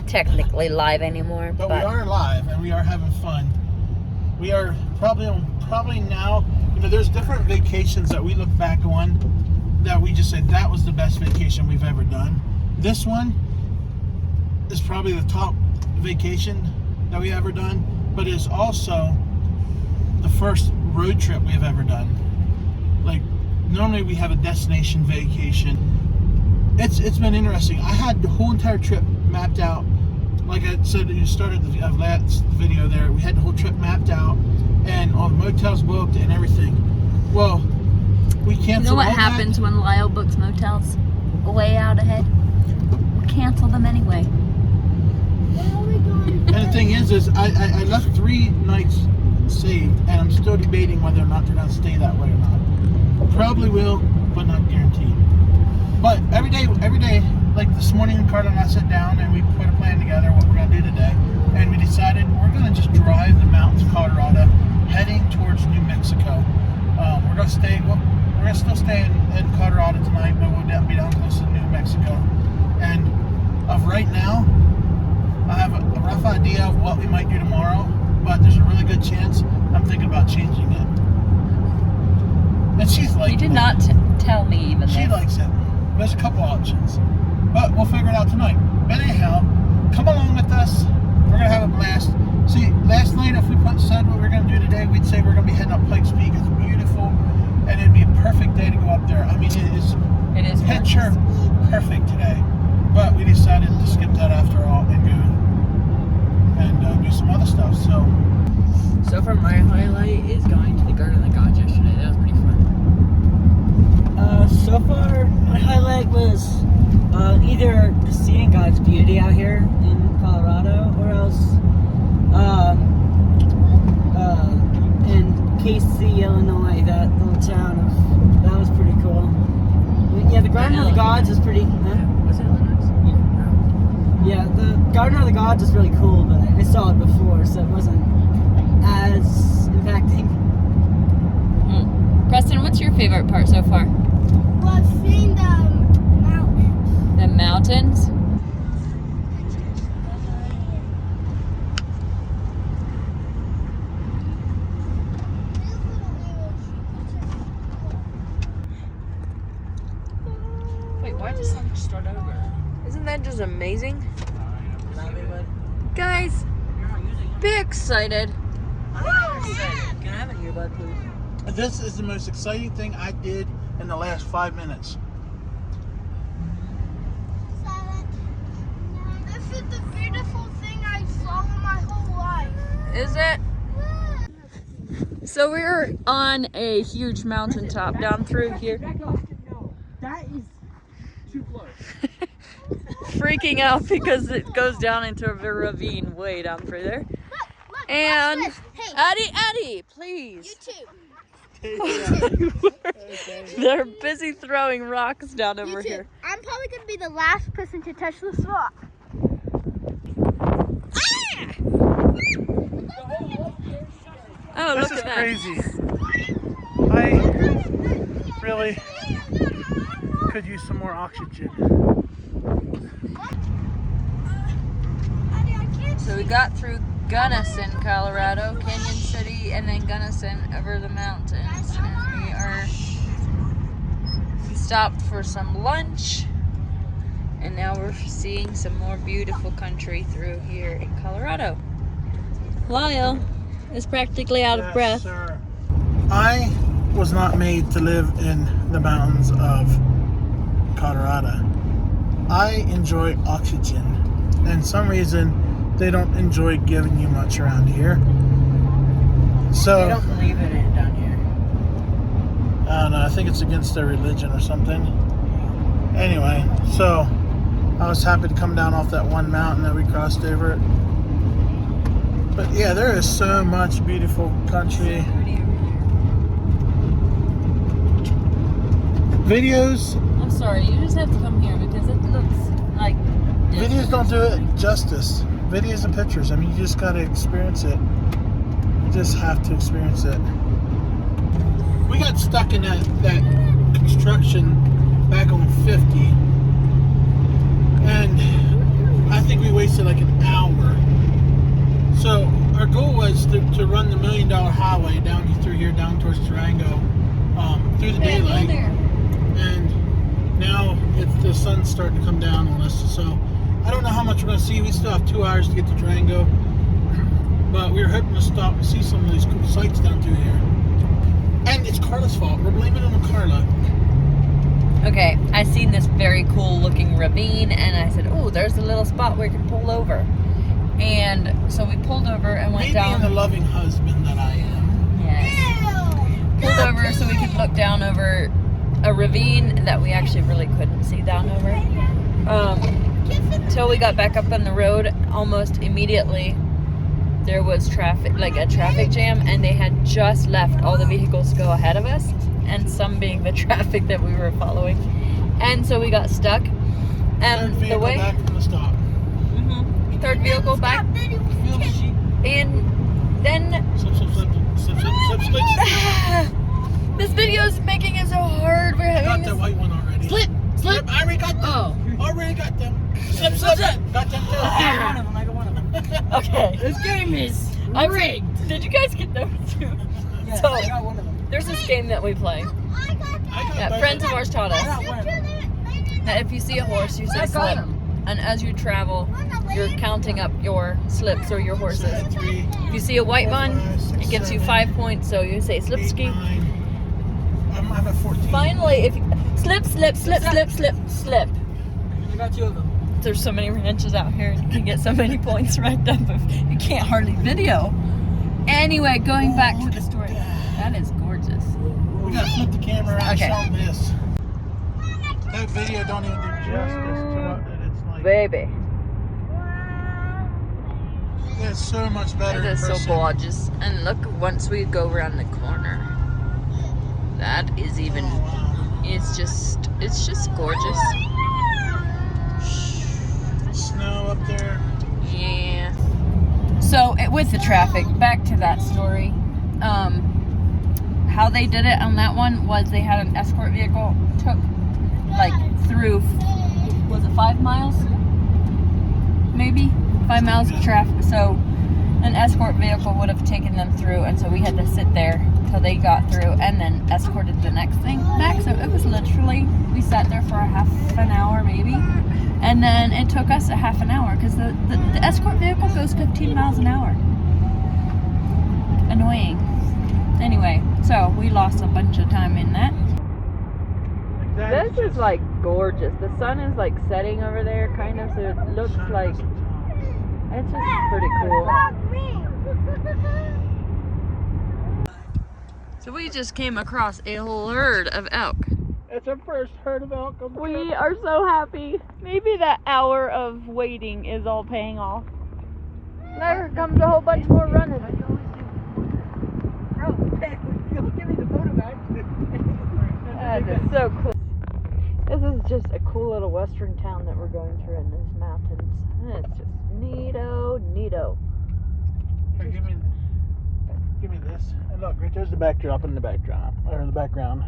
technically live anymore. But we are live and we are having fun. We are probably now, you know, there's different vacations that we look back on that we just said that was the best vacation we've ever done. This one is probably the top vacation that we've ever done, but it's also the first road trip we've ever done. Like, normally we have a destination vacation. It's been interesting. I had the whole entire trip mapped out. Like I said, you started the last video there. We had the whole trip mapped out and all the motels booked and everything. Well, we canceled. You know what happens when Lyle books motels way out ahead? We cancel them anyway. And the thing is I left 3 nights saved, and I'm still debating whether or not they're gonna stay that way or not. Probably will, but not guaranteed. But every day, like this morning, Carla and I sat down and we put a plan together what we're gonna do today, and we decided we're gonna just drive the mountains of Colorado, heading towards New Mexico. We're gonna stay. Well, we're gonna still stay in Colorado tonight, but we'll be down close to New Mexico. And of right now, I have a rough idea of what we might do tomorrow, but there's a really good chance I'm thinking about changing it. And she's like, you did not tell me even. She likes it. There's a couple options, but we'll figure it out tonight. But anyhow, come along with us. We're gonna have a blast. See, last night if we said what we're gonna do today, we'd say we're gonna be heading up Pikes Peak. It's beautiful, and it'd be a perfect day to go up there. I mean, it is picture perfect today. But we decided to skip that after all and go and do some other stuff. So far, my highlight is going to the Garden of the Gods yesterday. That was pretty fun. So far, my highlight was either seeing God's beauty out here in Colorado, or else in Casey, Illinois, that little town. That was pretty cool. Yeah, the Garden of the Gods is pretty. Was it Illinois? Yeah, the Garden of the Gods is really cool, but I saw it before, so it wasn't as impacting. Preston, what's your favorite part so far? Well, seeing the mountains. The mountains? Wait, why did this just start over? Isn't that just amazing? Guys, be excited. I'm excited. Can I have an earbud, please? This is the most exciting thing I did in the last 5 minutes. This is the beautiful thing I saw in my whole life. Is it? So we're on a huge mountaintop down through here. That is too close. Freaking out because it goes down into a ravine way down through there. Look, And watch this. Hey, Addie, please. you too. They're busy throwing rocks down over You too. here. I'm probably going to be the last person to touch this rock. Oh, This look is at that. crazy. I really could use some more oxygen. So we got through Gunnison, Colorado, Canyon City, and then Gunnison over the mountains. And we stopped for some lunch, and now we're seeing some more beautiful country through here in Colorado. Lyle is practically out of breath. Sir. I was not made to live in the mountains of Colorado. I enjoy oxygen, and for some reason they don't enjoy giving you much around here. So I don't believe in it down here. I don't know, I think it's against their religion or something. Anyway, so I was happy to come down off that one mountain that we crossed over it. But yeah, there is so much beautiful country. Videos. I'm sorry, you just have to come here because it looks like... Videos don't do it justice. Videos and pictures, I mean, you just gotta experience it. You just have to experience it. We got stuck in that construction back on 50. And I think we wasted like an hour. So our goal was to run the $1 Million Highway down through here, down towards Durango, through the daylight. And now the sun's starting to come down on us. So I don't know how much we're going to see. We still have 2 hours to get to Durango. But we were hoping to stop and see some of these cool sights down through here. And it's Carla's fault. We're blaming it on Carla. Okay, I seen this very cool looking ravine and I said, oh, there's a little spot where we can pull over. And so we pulled over and went down. Maybe the loving husband that I am. Yes. Pulled over so we could look down over a ravine that we actually really couldn't see down over. Till we got back up on the road, almost immediately there was traffic, like a traffic jam, and they had just left all the vehicles to go ahead of us, and some being the traffic that we were following. And so we got stuck. And the way back from the stop. Third vehicle back, and then this video is making it so hard. We're having got the white one already. Slip. I already got them. Oh. Already got them. Slip. Got them too. I got one of them. Okay. This game is rigged. Did you guys get those too? Yes, So I got one of them. there's this game that we play. That friends of ours taught I us. got one of them. That if you see a horse, you say I got slip. him. And as you travel, you're counting up your slips or your horses. 3, If you see a white 4, one, 5, 6, it gives you 7, 5 points, so you say slip 8, ski. 9. I'm at 14. Finally, if you slip. I got 2 of them. There's so many ranches out here, you can get so many points right up if you can't hardly video. Anyway, going back to the story. That is gorgeous. We gotta flip the camera around and Okay. show them this. That video don't even do justice to what it's like. Baby. It's so much better It in is so person. gorgeous. And look, once we go around the corner, that is even, Oh, wow. it's just gorgeous. Snow up there. Yeah. So with the traffic, back to that story. How they did it on that one was they had an escort vehicle, took like through, was it 5 miles? Maybe 5 miles of traffic. So an escort vehicle would have taken them through, and so we had to sit there till they got through and then escorted the next thing back. So it was literally, we sat there for a half an hour maybe, and then it took us a half an hour because the escort vehicle goes 15 miles an hour. Annoying. Anyway, so we lost a bunch of time in that. That This is like gorgeous. The sun is like setting over there kind of, so it looks like, it's just pretty cool. So we just came across a herd of elk. It's our first herd of elk. We are so happy. Maybe that hour of waiting is all paying off. There comes a whole bunch more running. Give me the photo back. That is so cool. This is just a cool little western town that we're going through in these mountains. And it's just neato. Here, give me this. And look, right there's the backdrop in the backdrop, or in the background.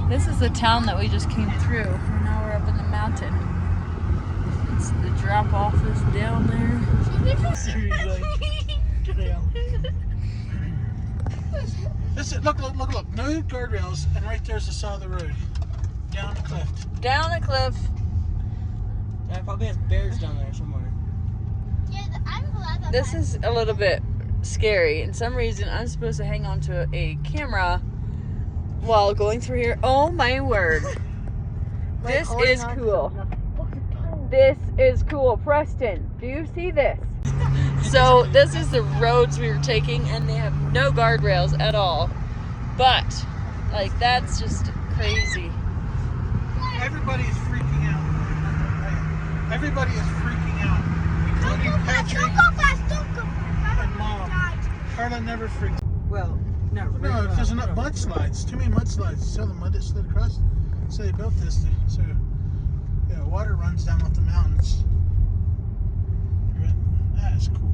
This is the town that we just came through. Now we're up in the mountain. It's the drop off is down there. Seriously. Listen, look. No guardrails, and right there's the side of the road. Down the cliff. Down a cliff. Yeah, it probably has bears down there somewhere. This is a little bit scary. In some reason, I'm supposed to hang on to a camera while going through here. Oh my word. This is cool. This is cool. Preston, do you see this? So this is the roads we were taking, and they have no guardrails at all. But, like, that's just crazy. Everybody is freaking out. Everybody is freaking out. Including Patrick and Mom. Carla never freaks. Well, not really. No, there's enough mudslides. Too many mudslides. So the mud that slid across. So they built this. So yeah, water runs down off the mountains. That is cool.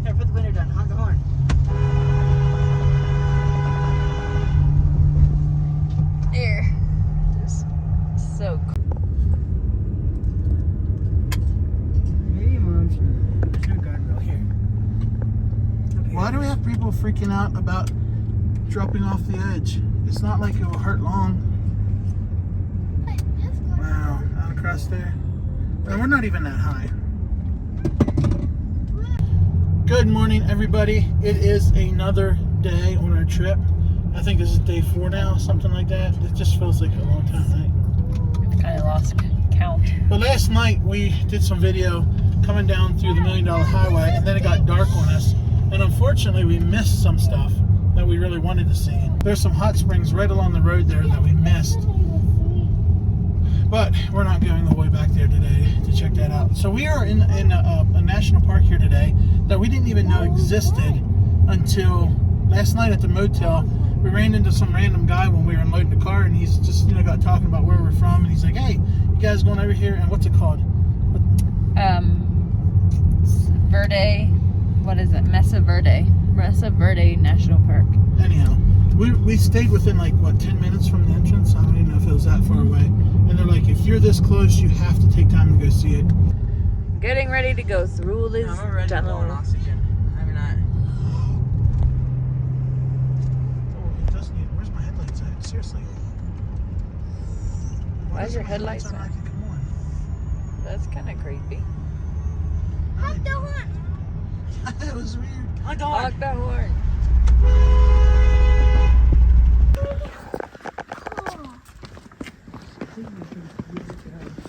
Here, put the window down. Honk the horn. Here. Just so cool. freaking out about dropping off the edge. It's not like it will hurt long. Wow, out across there. And we're not even that high. Good morning, everybody. It is another day on our trip. I think this is day 4 now, something like that. It just feels like a long time, right? Kind of lost count. But last night we did some video coming down through the $1 Million Highway, and then it got dark on us. And unfortunately, we missed some stuff that we really wanted to see. There's some hot springs right along the road there that we missed. But we're not going the way back there today to check that out. So we are in a national park here today that we didn't even know existed until last night at the motel. We ran into some random guy when we were unloading the car, and he's just, got talking about where we're from, and he's like, "Hey, you guys going over here?" And what's it called? Verde, what is it? Mesa Verde National Park. Anyhow, we stayed within 10 minutes from the entrance. I don't even know if it was that far away. And they're like, if you're this close, you have to take time to go see it. Getting ready to go through this tunnel. Oxygen. I'm not. Oh, it does need. Where's my headlights at? Seriously. Why is your headlights on? Come on. That's kind of creepy. Honk the horn. That was weird. Honk the horn. Honk the horn.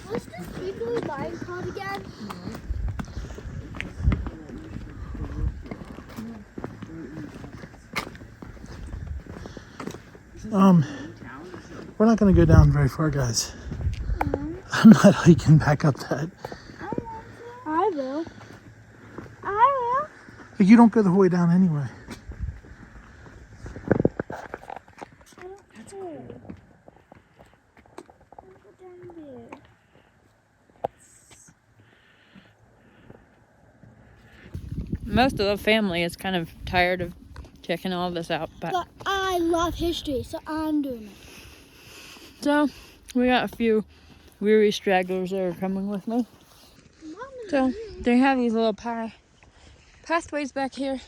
What's this legally blind called again? We're not going to go down very far, guys. I'm not hiking back up that. I will. I will. But you don't go the whole way down anyway. That's cool. Down there. Most of the family is kind of tired of checking all this out, but I love history, so I'm doing it. so we got a few weary stragglers that are coming with me. So they have these little pathways back here,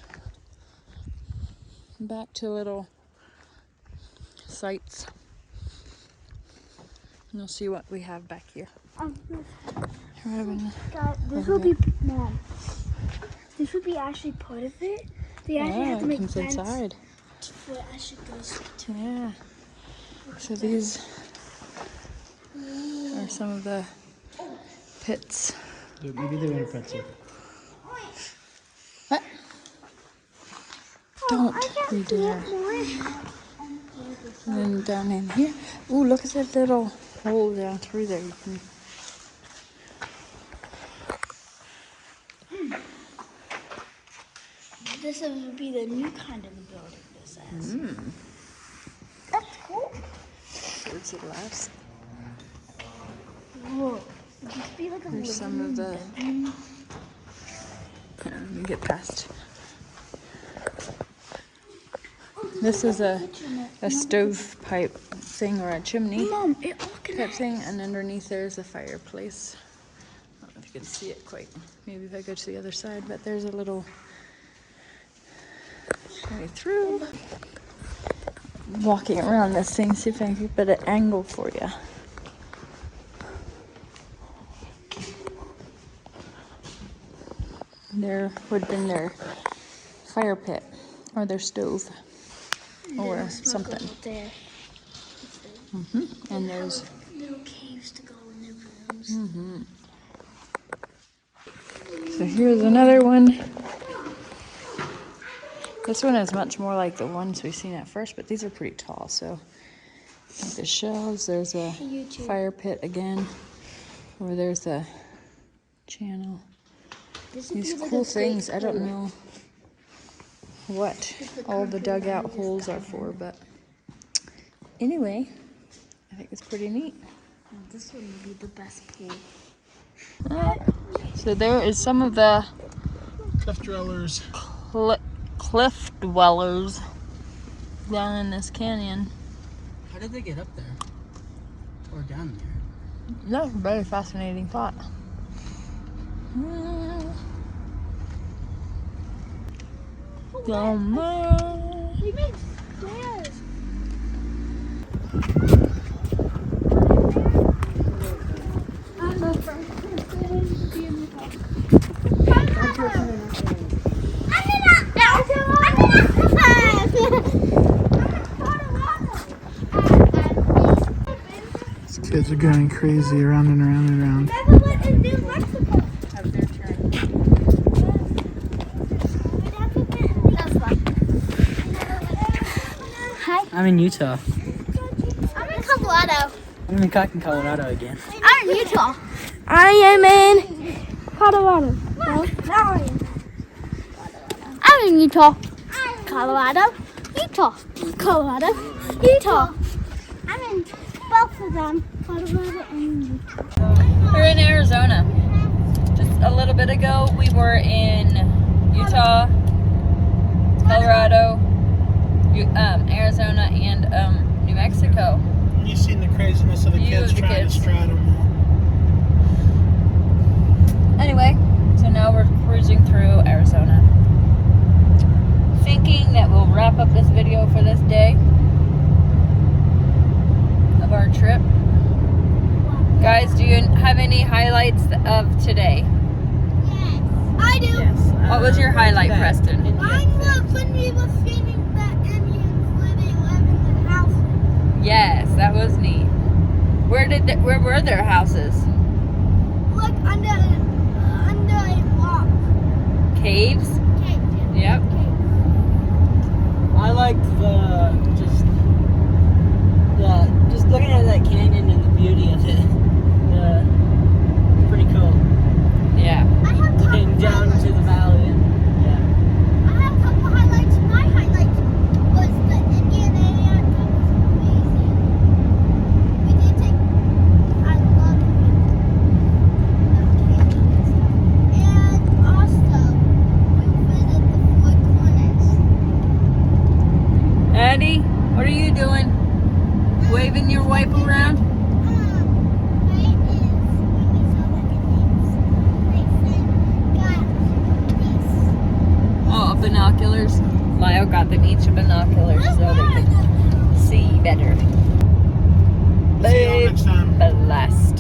back to little sites. And you'll see what we have back here. God, this will be, Mom. This would be actually part of it. They actually have to make comes fence inside. for it actually goes to. Yeah. So these are some of the pits. Maybe they want a pretzel. What? Don't you dare. And then down in here. Ooh, look at that little hole down through there. You can. This would be the new kind of building this is. That's cool. Birds that last. Whoa. Would this be like a There's some of the. Let me get past. This is a stovepipe thing or a chimney Mom, it all type connects. thing, and underneath there's a fireplace. I don't know if you can see it quite. Maybe if I go to the other side, but there's a little way through. Walking around this thing, see if I can get an angle for you. There would have been their fire pit or their stove or something. There. And there's Little caves to go in their rooms. so here's another one. This one is much more like the ones we've seen at first, but these are pretty tall. So like the shelves, there's a fire pit again, or there's a channel. These cool things, I don't know what all the dugout holes are for, but anyway, I think it's pretty neat. This one would be the best pool. So there is some of the Cliff dwellers. cliff dwellers down in this canyon. How did they get up there? Or down there? That's a very fascinating thought. Summer. We made stairs. I'm the first person to be in the car. These kids are going crazy around and around and around. Never went in New Mexico. Have their turn. Hi, I'm in Utah. I'm in Colorado. I'm in Colorado again. I'm in Utah. I am in Colorado. I'm in Utah. Colorado. Utah. Colorado. Utah. I'm in both of them. Colorado and Utah. We're in Arizona. Just a little bit ago, we were in Utah, Colorado, Arizona, and New Mexico. You seen the craziness of the kids trying to straddle them. Anyway, so now we're cruising through Arizona. Thinking that we'll wrap up this video for this day of our trip. Guys, do you have any highlights of today? Yes, I do. Yes. What was your highlight, Preston? Mine was when we were seeing the Indians where they live in the house. Yes, that was neat. Where were their houses? Like under a rock. Caves? Okay, Yep. I liked just looking at that canyon and the beauty of it. Pretty cool. Yeah. I have Looking down highlights. to the valley and yeah. I have a couple highlights. My highlight was the Indian area. That was amazing. We did take. I love the canyon and stuff. And also, we visited the Four Corners. Eddie, what are you doing? Waving your wipe around? Right is when we saw the Indians. They said, "God, peace." Oh, binoculars. Lyle got them each binoculars so they could see better. See y'all next time. Blessed.